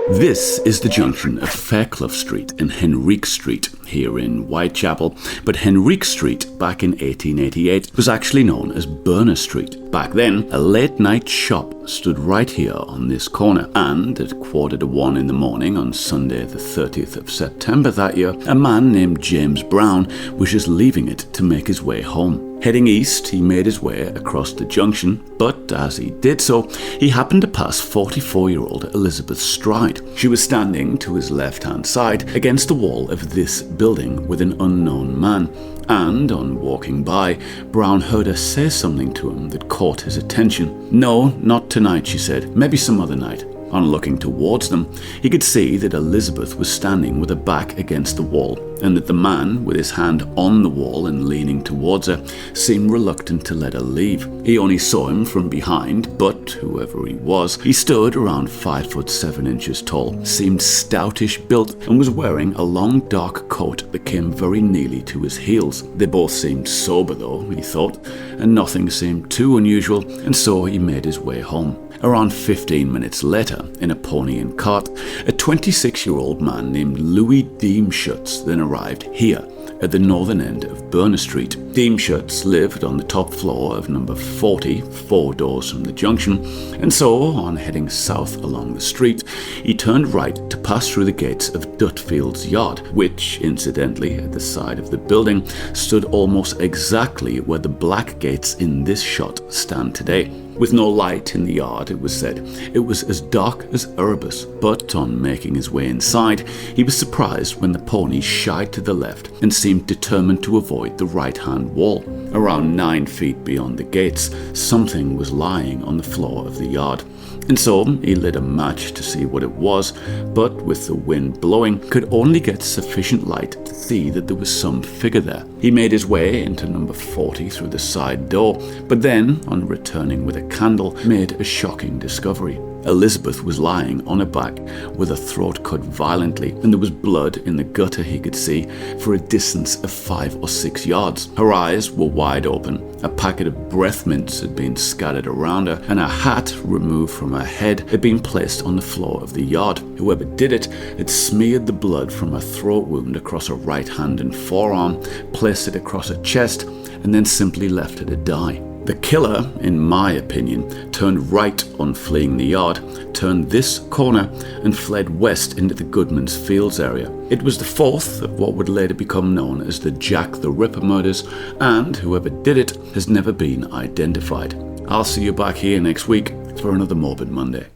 This is the junction of Fairclough Street and Henriques Street here in Whitechapel, but Henriques Street back in 1888 was actually known as Burner Street. Back then, a late night shop stood right here on this corner, and at 1:45 in the morning on Sunday the 30th of September that year, a man named James Brown was just leaving it to make his way home. Heading east, he made his way across the junction, but as he did so, he happened to pass 44-year-old Elizabeth Stride. She was standing to his left-hand side against the wall of this building with an unknown man, and on walking by, Brown heard her say something to him that caught his attention. "No, not tonight," she said. "Maybe some other night." On looking towards them, he could see that Elizabeth was standing with her back against the wall, and that the man, with his hand on the wall and leaning towards her, seemed reluctant to let her leave. He only saw him from behind, but whoever he was, he stood around 5'7" tall, seemed stoutish built, and was wearing a long dark coat that came very nearly to his heels. They both seemed sober though, he thought, and nothing seemed too unusual, and so he made his way home. Around 15 minutes later, in a pony and cart, a 26-year-old man named Louis Deemschutz then arrived here at the northern end of Burner Street. Deemschutz lived on the top floor of number 40, 4 doors from the junction, and so, on heading south along the street, he turned right to pass through the gates of Dutfield's yard, which, incidentally, at the side of the building, stood almost exactly where the black gates in this shot stand today. With no light in the yard, it was said, it was as dark as Erebus, but on making his way inside, he was surprised when the pony shied to the left and seemed determined to avoid the right-hand wall. Around 9 feet beyond the gates, something was lying on the floor of the yard, and so he lit a match to see what it was, but with the wind blowing, could only get sufficient light to see that there was some figure there. He made his way into number 40 through the side door, but then, on returning with a candle, made a shocking discovery. Elizabeth was lying on her back with her throat cut violently, and there was blood in the gutter he could see for a distance of 5 or 6 yards. Her eyes were wide open, a packet of breath mints had been scattered around her, and her hat, removed from her head, had been placed on the floor of the yard. Whoever did it had smeared the blood from her throat wound across her right hand and forearm, placed it across her chest, and then simply left her to die. The killer, in my opinion, turned right on fleeing the yard, turned this corner, and fled west into the Goodman's Fields area. It was the fourth of what would later become known as the Jack the Ripper murders, and whoever did it has never been identified. I'll see you back here next week for another Morbid Monday.